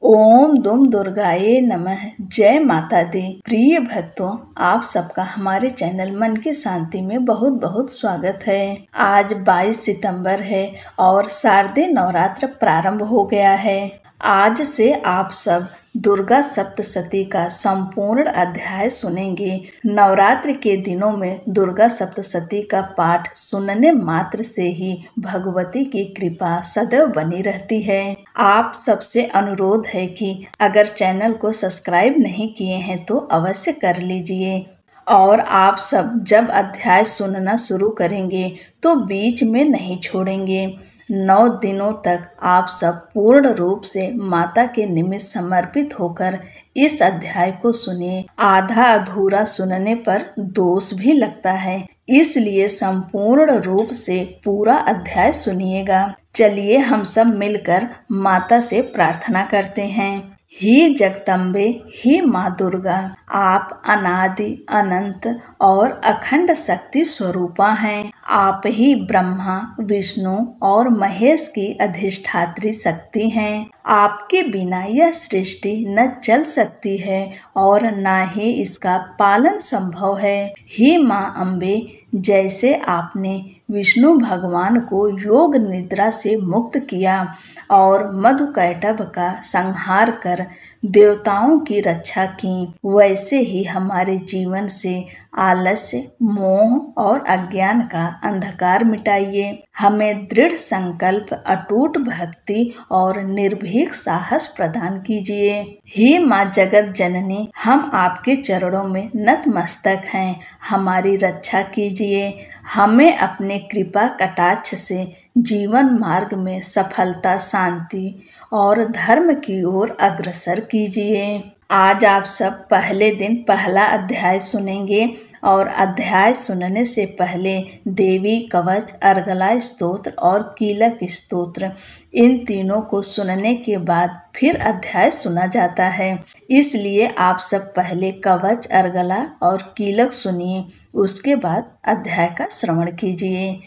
ओम दुम दुर्गाये नमः। जय माता दी। प्रिय भक्तों, आप सबका हमारे चैनल मन की शांति में बहुत बहुत स्वागत है। आज 22 सितंबर है और शारदीय नवरात्र प्रारंभ हो गया है। आज से आप सब दुर्गा सप्तशती का संपूर्ण अध्याय सुनेंगे। नवरात्र के दिनों में दुर्गा सप्तशती का पाठ सुनने मात्र से ही भगवती की कृपा सदैव बनी रहती है। आप सबसे अनुरोध है कि अगर चैनल को सब्सक्राइब नहीं किए हैं तो अवश्य कर लीजिए। और आप सब जब अध्याय सुनना शुरू करेंगे तो बीच में नहीं छोड़ेंगे। 9 दिनों तक आप सब पूर्ण रूप से माता के निमित्त समर्पित होकर इस अध्याय को सुनिए। आधा अधूरा सुनने पर दोष भी लगता है, इसलिए संपूर्ण रूप से पूरा अध्याय सुनिएगा। चलिए हम सब मिलकर माता से प्रार्थना करते हैं। हे जगदम्बे, हे माँ दुर्गा, आप अनादि अनंत और अखंड शक्ति स्वरूपा हैं। आप ही ब्रह्मा, विष्णु और महेश की अधिष्ठात्री शक्ति हैं। आपके बिना यह सृष्टि न चल सकती है और न ही इसका पालन संभव है। हे माँ अम्बे, जैसे आपने विष्णु भगवान को योग निद्रा से मुक्त किया और मधुकैटभ का संहार कर देवताओं की रक्षा की, वैसे ही हमारे जीवन से आलस्य, मोह और अज्ञान का अंधकार मिटाइए। हमें दृढ़ संकल्प, अटूट भक्ति और निर्भीक साहस प्रदान कीजिए। हे माँ जगत जननी, हम आपके चरणों में नतमस्तक हैं। हमारी रक्षा कीजिए। हमें अपने कृपा कटाक्ष से जीवन मार्ग में सफलता, शांति और धर्म की ओर अग्रसर कीजिए। आज आप सब पहले दिन पहला अध्याय सुनेंगे और अध्याय सुनने से पहले देवी कवच, अर्गला स्तोत्र और कीलक स्तोत्र, इन तीनों को सुनने के बाद फिर अध्याय सुना जाता है। इसलिए आप सब पहले कवच, अर्गला और कीलक सुनिए, उसके बाद अध्याय का श्रवण कीजिए।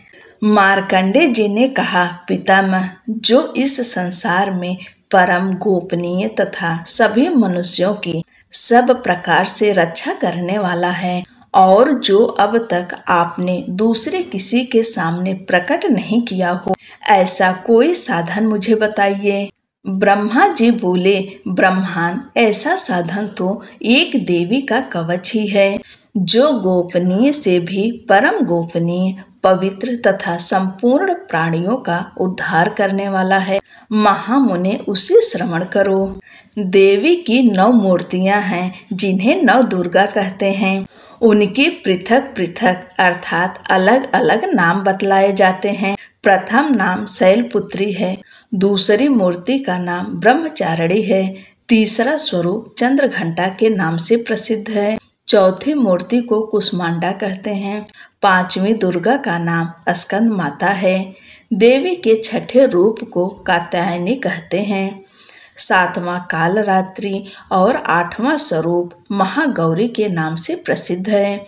मार्कंडे जी ने कहा, पितामह, जो इस संसार में परम गोपनीय तथा सभी मनुष्यों की सब प्रकार से रक्षा करने वाला है और जो अब तक आपने दूसरे किसी के सामने प्रकट नहीं किया हो, ऐसा कोई साधन मुझे बताइए। ब्रह्मा जी बोले, ब्रह्मान, ऐसा साधन तो एक देवी का कवच ही है, जो गोपनीय से भी परम गोपनीय, पवित्र तथा संपूर्ण प्राणियों का उद्धार करने वाला है। महामुने, उसे श्रवण करो। देवी की 9 मूर्तियां हैं, जिन्हें 9 दुर्गा कहते हैं। उनके पृथक पृथक अर्थात अलग अलग नाम बतलाए जाते हैं। प्रथम नाम शैलपुत्री है, दूसरी मूर्ति का नाम ब्रह्मचारिणी है, तीसरा स्वरूप चंद्रघंटा के नाम से प्रसिद्ध है, चौथी मूर्ति को कुष्मांडा कहते हैं, 5वीं दुर्गा का नाम स्कंद माता है, देवी के छठे रूप को कात्यायनी कहते हैं, 7वां कालरात्रि और 8वां स्वरूप महागौरी के नाम से प्रसिद्ध है,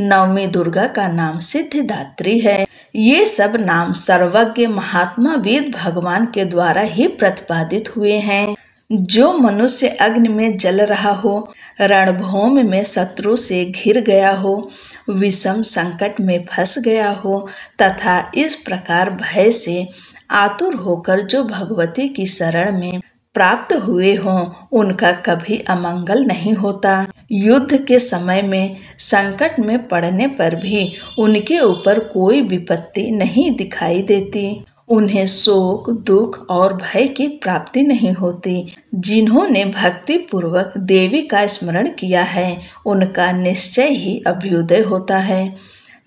9वीं दुर्गा का नाम सिद्धिदात्री है। ये सब नाम सर्वज्ञ महात्मा वेद भगवान के द्वारा ही प्रतिपादित हुए हैं। जो मनुष्य अग्नि में जल रहा हो, रणभूमि में शत्रु से घिर गया हो, विषम संकट में फंस गया हो तथा इस प्रकार भय से आतुर होकर जो भगवती की शरण में प्राप्त हुए हों, उनका कभी अमंगल नहीं होता। युद्ध के समय में संकट में पड़ने पर भी उनके ऊपर कोई विपत्ति नहीं दिखाई देती। उन्हें शोक, दुख और भय की प्राप्ति नहीं होती। जिन्होंने भक्ति पूर्वक देवी का स्मरण किया है, उनका निश्चय ही अभ्युदय होता है।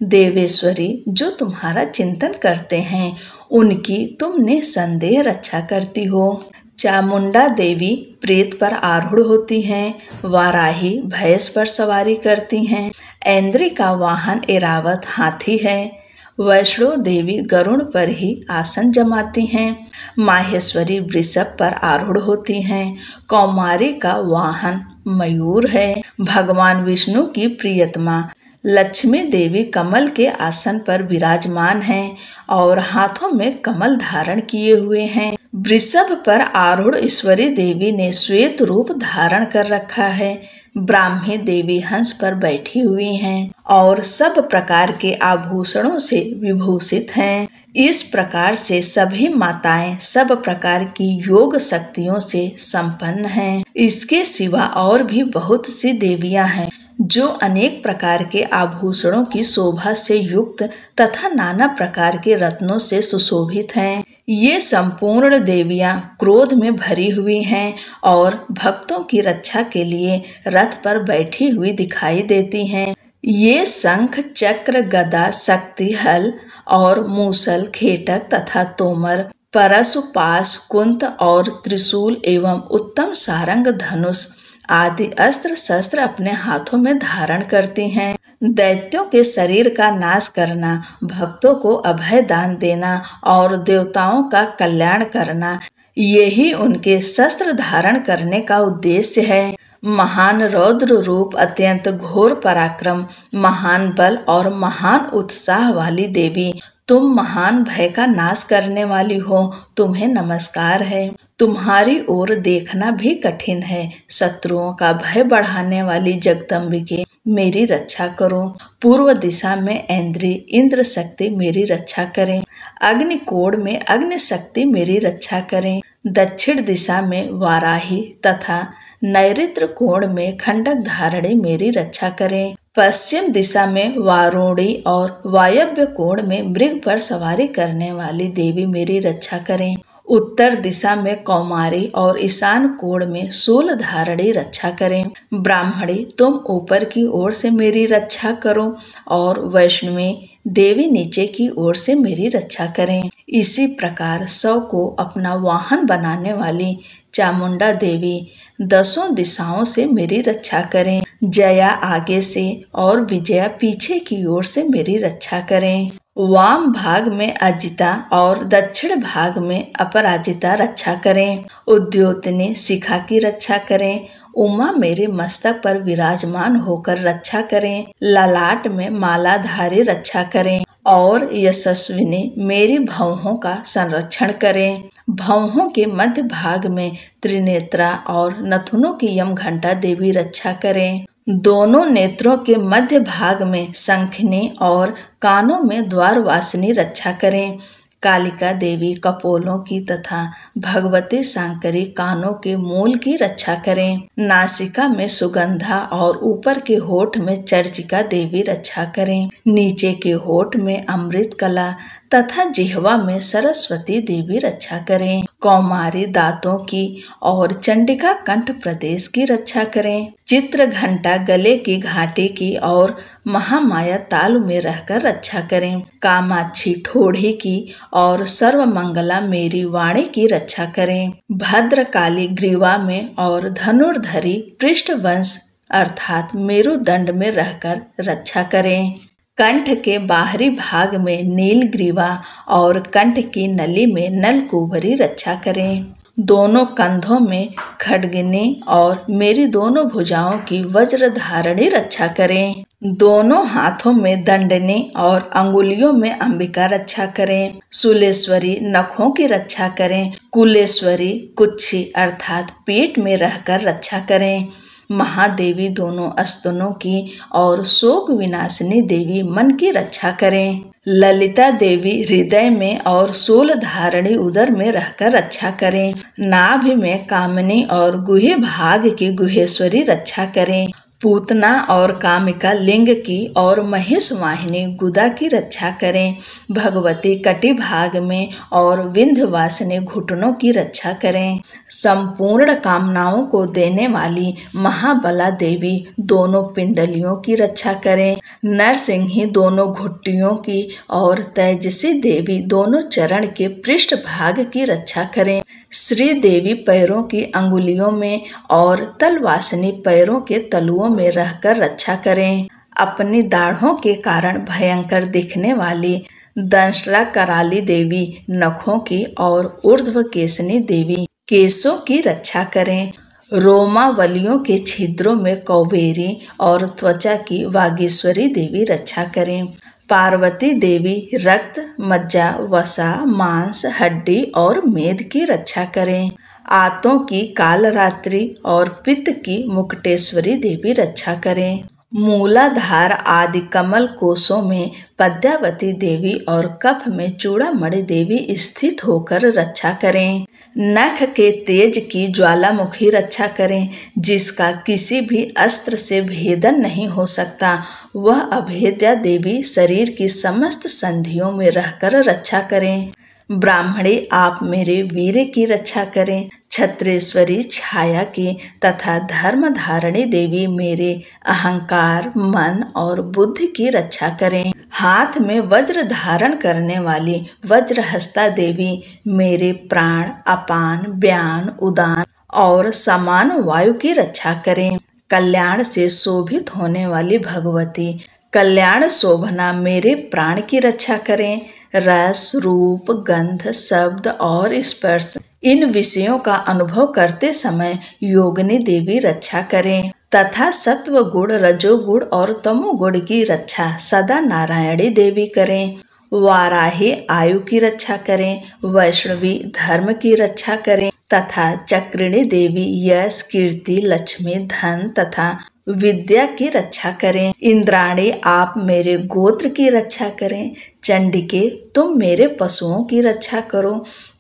देवेश्वरी, जो तुम्हारा चिंतन करते हैं, उनकी तुम निसंदेह रक्षा करती हो। चामुंडा देवी प्रेत पर आरूढ़ होती हैं, वाराही भैंस पर सवारी करती हैं, ऐन्द्री का वाहन ऐरावत हाथी है, वैष्णो देवी गरुड़ पर ही आसन जमाती हैं, माहेश्वरी वृषभ पर आरूढ़ होती हैं, कौमारी का वाहन मयूर है, भगवान विष्णु की प्रियतमा लक्ष्मी देवी कमल के आसन पर विराजमान हैं और हाथों में कमल धारण किए हुए हैं। वृषभ पर आरूढ़ ईश्वरी देवी ने श्वेत रूप धारण कर रखा है। ब्राह्मी देवी हंस पर बैठी हुई हैं और सब प्रकार के आभूषणों से विभूषित हैं। इस प्रकार से सभी माताएं सब प्रकार की योग शक्तियों से संपन्न हैं। इसके सिवा और भी बहुत सी देवियां हैं जो अनेक प्रकार के आभूषणों की शोभा से युक्त तथा नाना प्रकार के रत्नों से सुशोभित हैं। ये संपूर्ण देवियां क्रोध में भरी हुई हैं और भक्तों की रक्षा के लिए रथ पर बैठी हुई दिखाई देती हैं। ये शंख, चक्र, गदा, शक्ति, हल और मूसल, खेटक तथा तोमर, परशु, पाश, कुंत और त्रिशूल एवं उत्तम सारंग, धनुष आदि अस्त्र शस्त्र अपने हाथों में धारण करती हैं। दैत्यों के शरीर का नाश करना, भक्तों को अभय दान देना और देवताओं का कल्याण करना, यही उनके शस्त्र धारण करने का उद्देश्य है। महान रौद्र रूप, अत्यंत घोर पराक्रम, महान बल और महान उत्साह वाली देवी, तुम महान भय का नाश करने वाली हो, तुम्हें नमस्कार है। तुम्हारी ओर देखना भी कठिन है। शत्रुओं का भय बढ़ाने वाली जगदम्बिके, मेरी रक्षा करो। पूर्व दिशा में ऐन्द्री, इंद्र शक्ति मेरी रक्षा करें। अग्निकोण में अग्नि शक्ति मेरी रक्षा करें। दक्षिण दिशा में वाराही तथा नैऋत्य कोण में खंडक धारणी मेरी रक्षा करें। पश्चिम दिशा में वारुणी और वायव्य कोण में मृग पर सवारी करने वाली देवी मेरी रक्षा करें। उत्तर दिशा में कौमारी और ईशान कोण में शूल धारणी रक्षा करें। ब्राह्मणी, तुम ऊपर की ओर से मेरी रक्षा करो और वैष्णवी देवी नीचे की ओर से मेरी रक्षा करें। इसी प्रकार 100 को अपना वाहन बनाने वाली चामुंडा देवी 10 दिशाओं से मेरी रक्षा करें। जया आगे से और विजया पीछे की ओर से मेरी रक्षा करें। वाम भाग में अजिता और दक्षिण भाग में अपराजिता रक्षा करें। उद्योतनी शिखा की रक्षा करें। उमा मेरे मस्तक पर विराजमान होकर रक्षा करें। ललाट में मालाधारी रक्षा करें और यशस्विनी मेरी भौहों का संरक्षण करें। भौहों के मध्य भाग में त्रिनेत्रा और नथुनों की यमघंटा देवी रक्षा करें। दोनों नेत्रों के मध्य भाग में शंखिनी और कानों में द्वारवासिनी रक्षा करें। कालिका देवी कपोलों की तथा भगवती शांकरी कानों के मूल की रक्षा करें। नासिका में सुगंधा और ऊपर के होठ में चर्चिका देवी रक्षा करें। नीचे के होठ में अमृत कला तथा जिह्वा में सरस्वती देवी रक्षा करें। कौमारी दांतों की और चंडिका कंठ प्रदेश की रक्षा करें। चित्र घंटा गले की घाटी की और महामाया तालु में रहकर रक्षा करें। कामाक्षी ठोड़ी की और सर्वमंगला मेरी वाणी की रक्षा करें। भद्रकाली ग्रीवा में और धनुर्धरी पृष्ठवंश अर्थात मेरुदंड में रहकर रक्षा करें। कंठ के बाहरी भाग में नील ग्रीवा और कंठ की नली में नलकुबरी रक्षा करें। दोनों कंधों में खड्गिनी और मेरी दोनों भुजाओं की वज्र धारणी रक्षा करें। दोनों हाथों में दंडनी और अंगुलियों में अंबिका रक्षा करें। शूलेश्वरी नखों की रक्षा करें। कुलेश्वरी कुच्छी अर्थात पेट में रहकर रक्षा करें। महादेवी दोनों स्तनों की और शोक विनाशिनी देवी मन की रक्षा करें। ललिता देवी हृदय में और शूल धारणी उदर में रहकर रक्षा करें। नाभि में कामिनी और गुहे भाग की गुहेश्वरी रक्षा करें। पूतना और कामिका लिंग की और महेश वाहिनी गुदा की रक्षा करें। भगवती कटी भाग में और विंध्यवासिनी घुटनों की रक्षा करें। संपूर्ण कामनाओं को देने वाली महाबला देवी दोनों पिंडलियों की रक्षा करें। नरसिंही दोनों घुट्टियों की और तेजसी देवी दोनों चरण के पृष्ठ भाग की रक्षा करें। श्री देवी पैरों की अंगुलियों में और तलवासिनी पैरों के तलुओं में रहकर रक्षा करें। अपनी दाढ़ों के कारण भयंकर दिखने वाली दंष्ट्रा कराली देवी नखों की और ऊर्ध्व केशनी देवी केशों की रक्षा करें। रोमावलियों के छिद्रों में कौबेरी और त्वचा की वागीश्वरी देवी रक्षा करें। पार्वती देवी रक्त, मज्जा, वसा, मांस, हड्डी और मेद की रक्षा करें। आंतों की कालरात्रि और पित्त की मुकुटेश्वरी देवी रक्षा करें। मूलाधार आदि कमल कोशों में पद्मावती देवी और कफ में चूड़ामणि देवी स्थित होकर रक्षा करें। नख के तेज की ज्वालामुखी रक्षा करें, जिसका किसी भी अस्त्र से भेदन नहीं हो सकता। वह अभेद्या देवी शरीर की समस्त संधियों में रहकर रक्षा करें। ब्राह्मणी आप मेरे वीर की रक्षा करें। छत्रेश्वरी छाया की तथा धर्म धारणी देवी मेरे अहंकार, मन और बुद्धि की रक्षा करें। हाथ में वज्र धारण करने वाली वज्रहस्ता देवी मेरे प्राण, अपान, व्यान, उदान और समान वायु की रक्षा करें। कल्याण से शोभित होने वाली भगवती कल्याण शोभना मेरे प्राण की रक्षा करें। रस, रूप, गंध, शब्द और स्पर्श इन विषयों का अनुभव करते समय योगिनी देवी रक्षा करें तथा सत्व गुण, रजोगुण और तमोगुण की रक्षा सदा नारायणी देवी करें। वाराही आयु की रक्षा करें। वैष्णवी धर्म की रक्षा करें तथा चक्रिणी देवी यश, कीर्ति, लक्ष्मी, धन तथा विद्या की रक्षा करें। इंद्राणी आप मेरे गोत्र की रक्षा करें। चंडिके तुम मेरे पशुओं की रक्षा करो।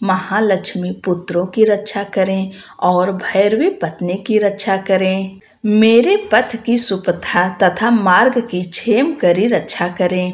महालक्ष्मी पुत्रों की रक्षा करें और भैरवी पत्नी की रक्षा करें। मेरे पथ की सुपथा तथा मार्ग की क्षेम करी रक्षा करें।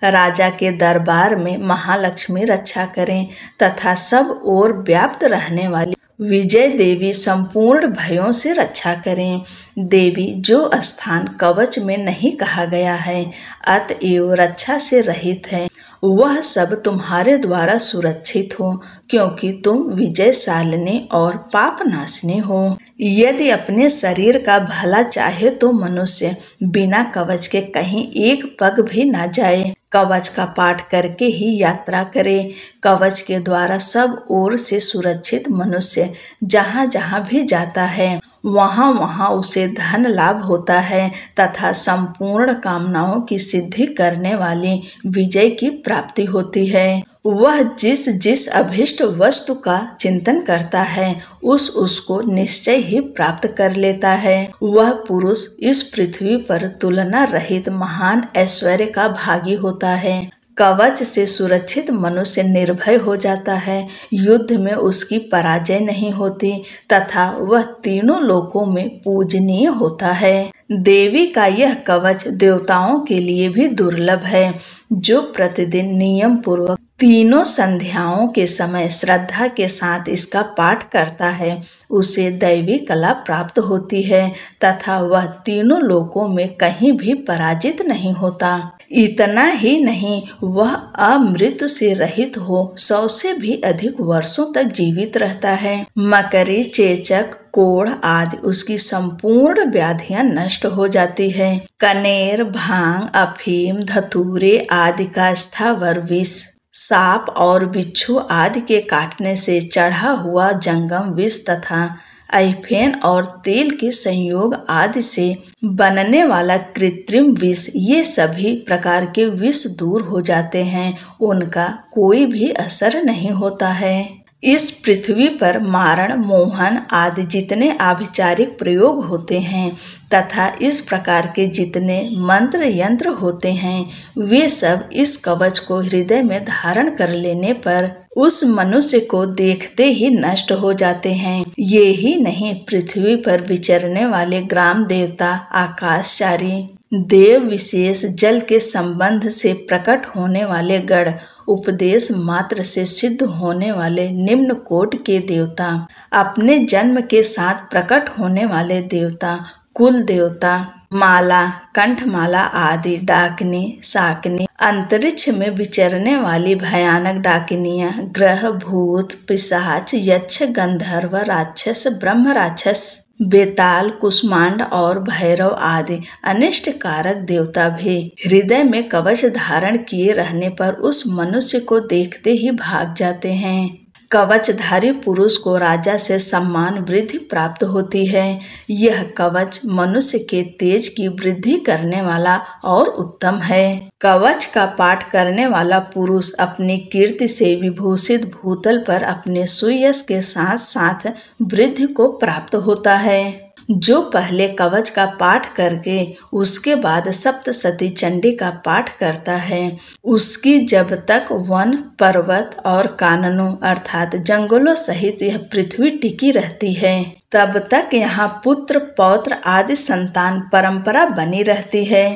राजा के दरबार में महालक्ष्मी रक्षा करें तथा सब ओर व्याप्त रहने वाली विजय देवी संपूर्ण भयों से रक्षा करें। देवी जो स्थान कवच में नहीं कहा गया है अतएव रक्षा से रहित है, वह सब तुम्हारे द्वारा सुरक्षित हो, क्योंकि तुम विजयशालिनी और पापनाशिनी हो। यदि अपने शरीर का भला चाहे तो मनुष्य बिना कवच के कहीं एक पग भी न जाए। कवच का पाठ करके ही यात्रा करे। कवच के द्वारा सब ओर से सुरक्षित मनुष्य जहाँ जहाँ भी जाता है वहाँ वहाँ उसे धन लाभ होता है तथा संपूर्ण कामनाओं की सिद्धि करने वाली विजय की प्राप्ति होती है। वह जिस जिस अभिष्ट वस्तु का चिंतन करता है उसको निश्चय ही प्राप्त कर लेता है। वह पुरुष इस पृथ्वी पर तुलना रहित महान ऐश्वर्य का भागी होता है। कवच से सुरक्षित मनुष्य निर्भय हो जाता है। युद्ध में उसकी पराजय नहीं होती तथा वह तीनों लोकों में पूजनीय होता है। देवी का यह कवच देवताओं के लिए भी दुर्लभ है। जो प्रतिदिन नियम पूर्वक तीनों संध्याओं के समय श्रद्धा के साथ इसका पाठ करता है उसे दैवी कला प्राप्त होती है तथा वह तीनों लोकों में कहीं भी पराजित नहीं होता। इतना ही नहीं, वह अमृत्यु से रहित हो 100 से भी अधिक वर्षों तक जीवित रहता है। मकरी, चेचक, कोढ़ आदि उसकी संपूर्ण व्याधियां नष्ट हो जाती है। कनेर, भांग, अफीम, धतूरे आदि का स्थावर विष, सांप और बिच्छू आदि के काटने से चढ़ा हुआ जंगम विष तथा अहिफेन और तेल के संयोग आदि से बनने वाला कृत्रिम विष, ये सभी प्रकार के विष दूर हो जाते हैं, उनका कोई भी असर नहीं होता है। इस पृथ्वी पर मारण, मोहन आदि जितने आभिचारिक प्रयोग होते हैं तथा इस प्रकार के जितने मंत्र यंत्र होते हैं वे सब इस कवच को हृदय में धारण कर लेने पर उस मनुष्य को देखते ही नष्ट हो जाते हैं। ये ही नहीं, पृथ्वी पर विचरने वाले ग्राम देवता, आकाशचारी देव, विशेष जल के संबंध से प्रकट होने वाले गण, उपदेश मात्र से सिद्ध होने वाले निम्न कोटि के देवता, अपने जन्म के साथ प्रकट होने वाले देवता, कुल देवता, माला, कंठमाला आदि डाकिनी, शाकिनी, अंतरिक्ष में विचरने वाली भयानक डाकिनियां, ग्रह, भूत, पिशाच, यक्ष, गंधर्व, राक्षस, ब्रह्म राक्षस, बेताल, कुष्मांड और भैरव आदि अनिष्ट कारक देवता भी हृदय में कवच धारण किए रहने पर उस मनुष्य को देखते ही भाग जाते हैं। कवचधारी पुरुष को राजा से सम्मान वृद्धि प्राप्त होती है। यह कवच मनुष्य के तेज की वृद्धि करने वाला और उत्तम है। कवच का पाठ करने वाला पुरुष अपनी कीर्ति से विभूषित भूतल पर अपने सुयश के साथ साथ वृद्धि को प्राप्त होता है। जो पहले कवच का पाठ करके उसके बाद सप्तशती चंडी का पाठ करता है, उसकी जब तक वन, पर्वत और काननों अर्थात जंगलों सहित यह पृथ्वी टिकी रहती है, तब तक यहाँ पुत्र, पौत्र आदि संतान परंपरा बनी रहती है।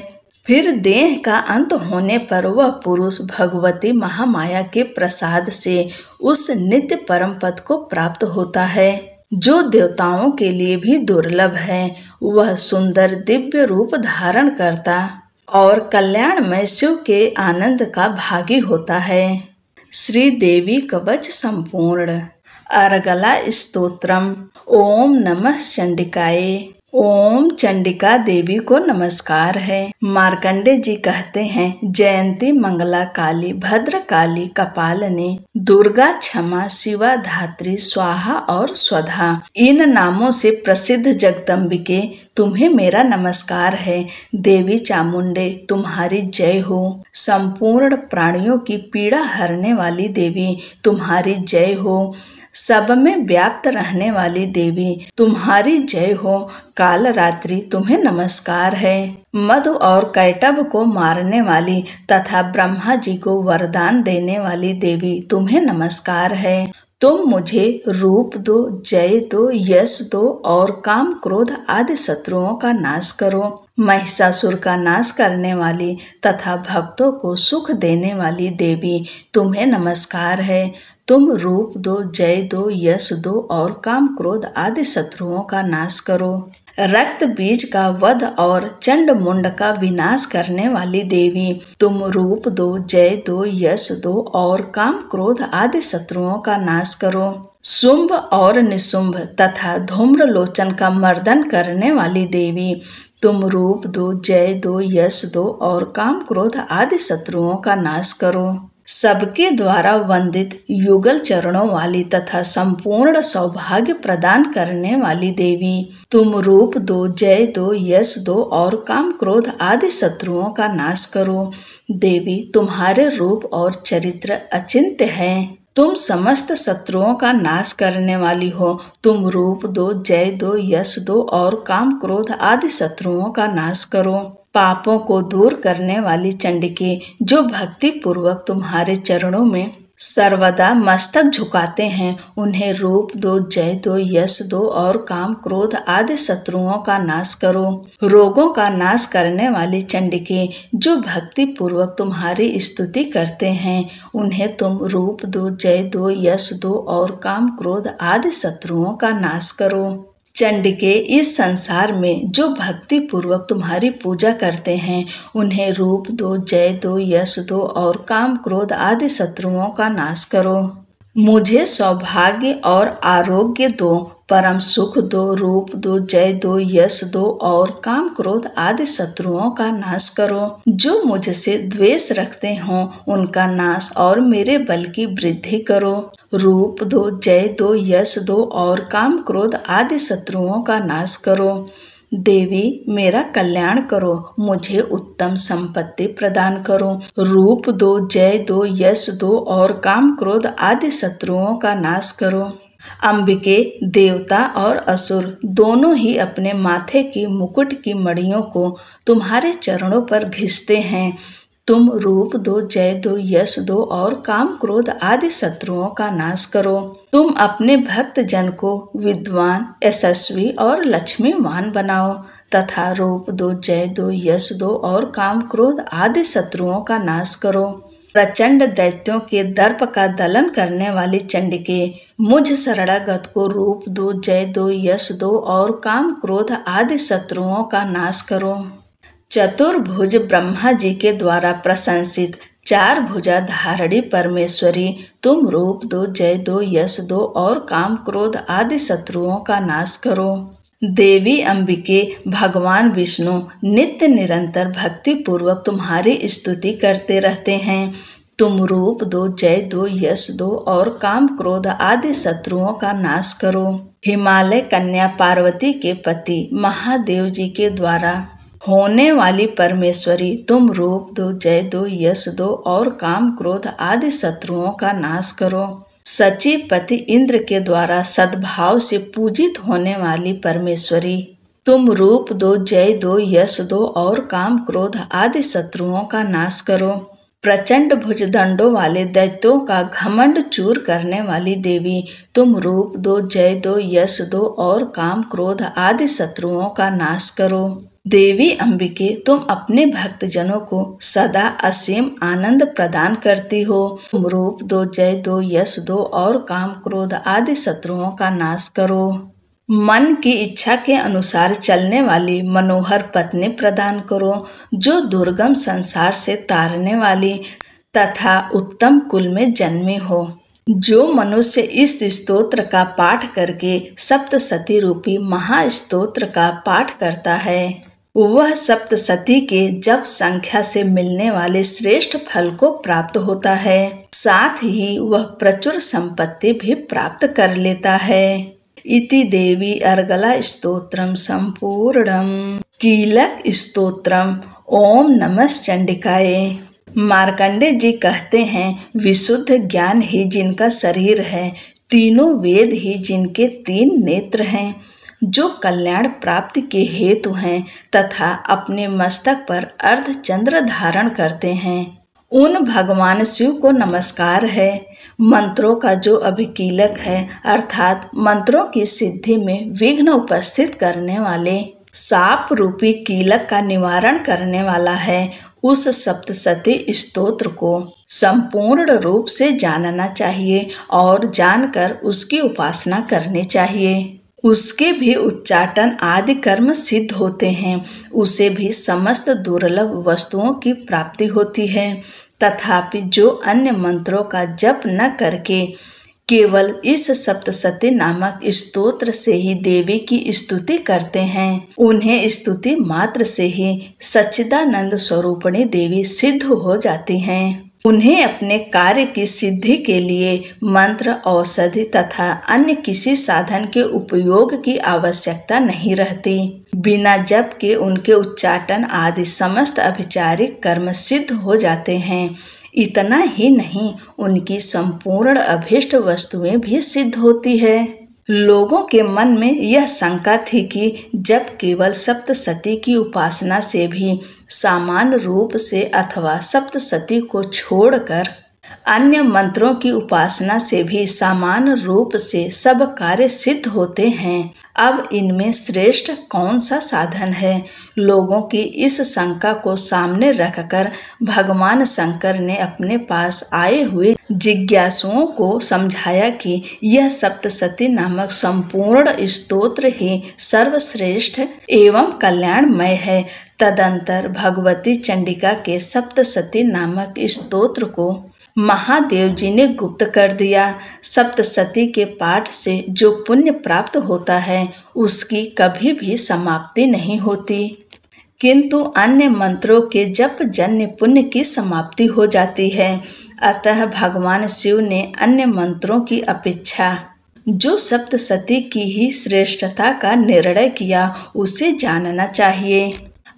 फिर देह का अंत होने पर वह पुरुष भगवती महामाया के प्रसाद से उस नित्य परम पद को प्राप्त होता है, जो देवताओं के लिए भी दुर्लभ है। वह सुंदर दिव्य रूप धारण करता और कल्याणमय शिव के आनंद का भागी होता है। श्री देवी कवच संपूर्ण। अर्गला स्तोत्रम। ओम नमः चंडिकाय। ओम चंडिका देवी को नमस्कार है। मार्कंडे जी कहते हैं, जयंती, मंगला काली, भद्र काली, कपालनी, दुर्गा, क्षमा, शिवा, धात्री, स्वाहा और स्वधा, इन नामों से प्रसिद्ध जगदम्बिके तुम्हें मेरा नमस्कार है। देवी चामुंडे तुम्हारी जय हो। संपूर्ण प्राणियों की पीड़ा हरने वाली देवी तुम्हारी जय हो। सब में व्याप्त रहने वाली देवी तुम्हारी जय हो। काल रात्रि तुम्हें नमस्कार है। मधु और कैटभ को मारने वाली तथा ब्रह्मा जी को वरदान देने वाली देवी तुम्हें नमस्कार है। तुम मुझे रूप दो, जय दो, यश दो और काम क्रोध आदि शत्रुओं का नाश करो। महिषासुर का नाश करने वाली तथा भक्तों को सुख देने वाली देवी तुम्हें नमस्कार है। तुम रूप दो, जय दो, यश दो और काम क्रोध आदि शत्रुओं का नाश करो। रक्त बीज का वध और चंड मुंड का विनाश करने वाली देवी तुम रूप दो, जय दो, यश दो और काम क्रोध आदि शत्रुओं का नाश करो। शुंभ और निशुंभ तथा धूम्र लोचन का मर्दन करने वाली देवी तुम रूप दो, जय दो, यश दो और काम क्रोध आदि शत्रुओं का नाश करो। सबके द्वारा वंदित युगल चरणों वाली तथा संपूर्ण सौभाग्य प्रदान करने वाली देवी तुम रूप दो, जय दो, यश दो और काम क्रोध आदि शत्रुओं का नाश करो। देवी तुम्हारे रूप और चरित्र अचिंत्य है। तुम समस्त शत्रुओं का नाश करने वाली हो। तुम रूप दो, जय दो, यश दो और काम क्रोध आदि शत्रुओं का नाश करो। पापों को दूर करने वाली चंडिके, जो भक्ति पूर्वक तुम्हारे चरणों में सर्वदा मस्तक झुकाते हैं, उन्हें रूप दो, जय दो, यश दो और काम क्रोध आदि शत्रुओं का नाश करो। रोगों का नाश करने वाली चंडिके, जो भक्ति पूर्वक तुम्हारी स्तुति करते हैं, उन्हें तुम रूप दो, जय दो, यश दो और काम क्रोध आदि शत्रुओं का नाश करो। चंडिके, इस संसार में जो भक्ति पूर्वक तुम्हारी पूजा करते हैं, उन्हें रूप दो, जय दो, यश दो और काम क्रोध आदि शत्रुओं का नाश करो। मुझे सौभाग्य और आरोग्य दो, परम सुख दो, रूप दो, जय दो, यश दो और काम क्रोध आदि शत्रुओं का नाश करो। जो मुझसे द्वेष रखते हों, उनका नाश और मेरे बल की वृद्धि करो। रूप दो, जय दो, यश दो और काम क्रोध आदि शत्रुओं का नाश करो। देवी मेरा कल्याण करो, मुझे उत्तम संपत्ति प्रदान करो। रूप दो, जय दो, यश दो और काम क्रोध आदि शत्रुओं का नाश करो। अंबिके, देवता और असुर दोनों ही अपने माथे की मुकुट की मड़ियों को तुम्हारे चरणों पर घिसते हैं। तुम रूप दो, जय दो, यश दो और काम क्रोध आदि शत्रुओं का नाश करो। तुम अपने भक्त जन को विद्वान, यशस्वी और लक्ष्मीवान बनाओ तथा रूप दो, जय दो, यश दो और काम क्रोध आदि शत्रुओं का नाश करो। प्रचंड दैत्यों के दर्प का दलन करने वाली चंडिके, मुझ शरणागत को रूप दो, जय दो, यश दो और काम क्रोध आदि शत्रुओं का नाश करो। चतुर्भुज ब्रह्मा जी के द्वारा प्रशंसित चार भुजा धारणी परमेश्वरी, तुम रूप दो, जय दो, यश दो और काम क्रोध आदि शत्रुओं का नाश करो। देवी अंबिके, भगवान विष्णु नित्य निरंतर भक्ति पूर्वक तुम्हारी स्तुति करते रहते हैं। तुम रूप दो, जय दो, यश दो और काम क्रोध आदि शत्रुओं का नाश करो। हिमालय कन्या पार्वती के पति महादेव जी के द्वारा होने वाली परमेश्वरी, तुम रूप दो, जय दो, यश दो और काम क्रोध आदि शत्रुओं का नाश करो। सचिव पति इंद्र के द्वारा सद्भाव से पूजित होने वाली परमेश्वरी, तुम रूप दो, जय दो, यश दो और काम क्रोध आदि शत्रुओं का नाश करो। प्रचंड भुजदंडों वाले दैत्यों का घमंड चूर करने वाली देवी, तुम रूप दो, जय दो, यश दो और काम क्रोध आदि शत्रुओं का नाश करो। देवी अंबिके, तुम अपने भक्तजनों को सदा असीम आनंद प्रदान करती हो। तुम रूप दो, जय दो, यश दो और काम क्रोध आदि शत्रुओं का नाश करो। मन की इच्छा के अनुसार चलने वाली मनोहर पत्नी प्रदान करो, जो दुर्गम संसार से तारने वाली तथा उत्तम कुल में जन्मी हो। जो मनुष्य इस स्तोत्र का पाठ करके सप्तशती रूपी महास्तोत्र का पाठ करता है, वह सप्तशती के जप संख्या से मिलने वाले श्रेष्ठ फल को प्राप्त होता है। साथ ही वह प्रचुर संपत्ति भी प्राप्त कर लेता है। इति देवी अर्गला स्तोत्रम संपूर्णम। कीलक स्तोत्रम। ओम नमः चंडिकाय। मार्कंडे जी कहते हैं, विशुद्ध ज्ञान ही जिनका शरीर है, तीनों वेद ही जिनके 3 नेत्र हैं, जो कल्याण प्राप्ति के हेतु हैं तथा अपने मस्तक पर अर्धचंद्र धारण करते हैं, उन भगवान शिव को नमस्कार है। मंत्रों का जो अभिकीलक है, अर्थात मंत्रों की सिद्धि में विघ्न उपस्थित करने वाले, साप रूपी कीलक का निवारण करने वाला है, उस सप्तशती स्तोत्र को संपूर्ण रूप से जानना चाहिए और जानकर उसकी उपासना करनी चाहिए। उसके भी उच्चाटन आदि कर्म सिद्ध होते हैं, उसे भी समस्त दुर्लभ वस्तुओं की प्राप्ति होती है। तथापि जो अन्य मंत्रों का जप न करके केवल इस सप्तशती नामक स्तोत्र से ही देवी की स्तुति करते हैं, उन्हें स्तुति मात्र से ही सच्चिदानंद स्वरूपिणी देवी सिद्ध हो जाती हैं। उन्हें अपने कार्य की सिद्धि के लिए मंत्र, औषधि तथा अन्य किसी साधन के उपयोग की आवश्यकता नहीं रहती। बिना जप के उनके उच्चाटन आदि समस्त अभिचारिक कर्म सिद्ध हो जाते हैं। इतना ही नहीं, उनकी संपूर्ण अभीष्ट वस्तुएं भी सिद्ध होती है। लोगों के मन में यह शंका थी कि जब केवल सप्तशती की उपासना से भी सामान्य रूप से अथवा सप्तशती को छोड़कर अन्य मंत्रों की उपासना से भी सामान्य रूप से सब कार्य सिद्ध होते हैं, अब इनमें श्रेष्ठ कौन सा साधन है? लोगों की इस शंका को सामने रखकर भगवान शंकर ने अपने पास आए हुए जिज्ञासुओं को समझाया कि यह सप्तशती नामक संपूर्ण स्तोत्र ही सर्वश्रेष्ठ एवं कल्याणमय है। तदंतर भगवती चंडिका के सप्तशती नामक स्तोत्र को महादेव जी ने गुप्त कर दिया। सप्तशती के पाठ से जो पुण्य प्राप्त होता है, उसकी कभी भी समाप्ति नहीं होती, किंतु अन्य मंत्रों के जप जन्य पुण्य की समाप्ति हो जाती है। अतः भगवान शिव ने अन्य मंत्रों की अपेक्षा जो सप्तशती की ही श्रेष्ठता का निर्णय किया, उसे जानना चाहिए।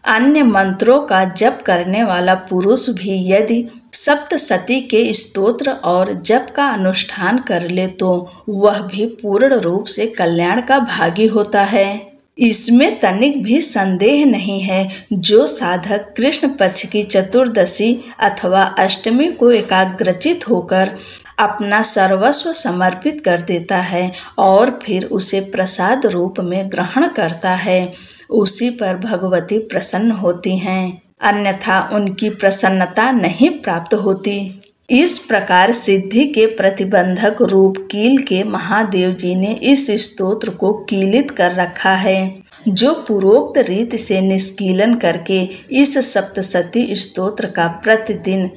अन्य मंत्रों का जप करने वाला पुरुष भी यदि सप्तशती के स्तोत्र और जप का अनुष्ठान कर ले, तो वह भी पूर्ण रूप से कल्याण का भागी होता है। इसमें तनिक भी संदेह नहीं है। जो साधक कृष्ण पक्ष की चतुर्दशी अथवा अष्टमी को एकाग्रचित होकर अपना सर्वस्व समर्पित कर देता है और फिर उसे प्रसाद रूप में ग्रहण करता है, उसी पर भगवती प्रसन्न होती हैं, अन्यथा उनकी प्रसन्नता नहीं प्राप्त होती। इस प्रकार सिद्धि के प्रतिबंधक रूप कील के महादेव जी ने इस स्तोत्र को कीलित कर रखा है। जो पूर्वोक्त रीति से निष्कीलन करके इस सप्तशती स्तोत्र का प्रतिदिन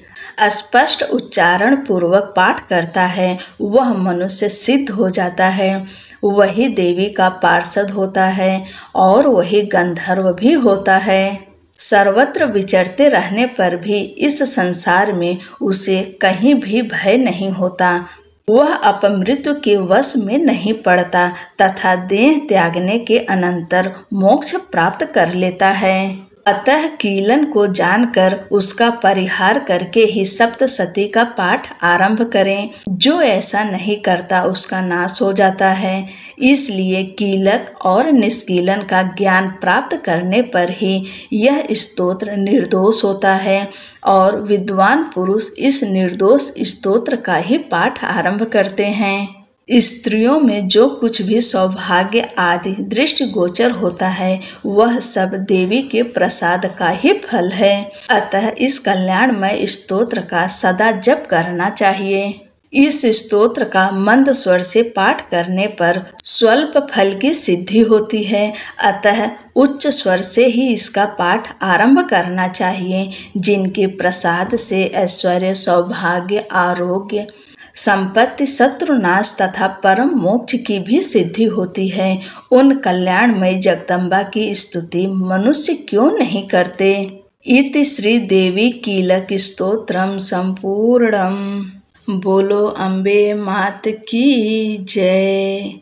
स्पष्ट उच्चारण पूर्वक पाठ करता है, वह मनुष्य सिद्ध हो जाता है, वही देवी का पार्षद होता है और वही गंधर्व भी होता है। सर्वत्र विचरते रहने पर भी इस संसार में उसे कहीं भी भय नहीं होता। वह अपमृत्यु के वश में नहीं पड़ता तथा देह त्यागने के अनंतर मोक्ष प्राप्त कर लेता है। अतः कीलन को जानकर उसका परिहार करके ही सप्तशती का पाठ आरंभ करें। जो ऐसा नहीं करता उसका नाश हो जाता है। इसलिए कीलक और निष्कीलन का ज्ञान प्राप्त करने पर ही यह स्तोत्र निर्दोष होता है और विद्वान पुरुष इस निर्दोष स्तोत्र का ही पाठ आरंभ करते हैं। स्त्रियों में जो कुछ भी सौभाग्य आदि दृष्टिगोचर होता है वह सब देवी के प्रसाद का ही फल है। अतः इस कल्याणमय स्तोत्र का सदा जप करना चाहिए। इस स्तोत्र का मंद स्वर से पाठ करने पर स्वल्प फल की सिद्धि होती है। अतः उच्च स्वर से ही इसका पाठ आरंभ करना चाहिए। जिनके प्रसाद से ऐश्वर्य, सौभाग्य, आरोग्य, संपत्ति, शत्रुनाश तथा परम मोक्ष की भी सिद्धि होती है, उन कल्याणमयी जगदम्बा की स्तुति मनुष्य क्यों नहीं करते। इति श्री देवी कीलक स्तोत्रम संपूर्णम। बोलो अम्बे मात की जय।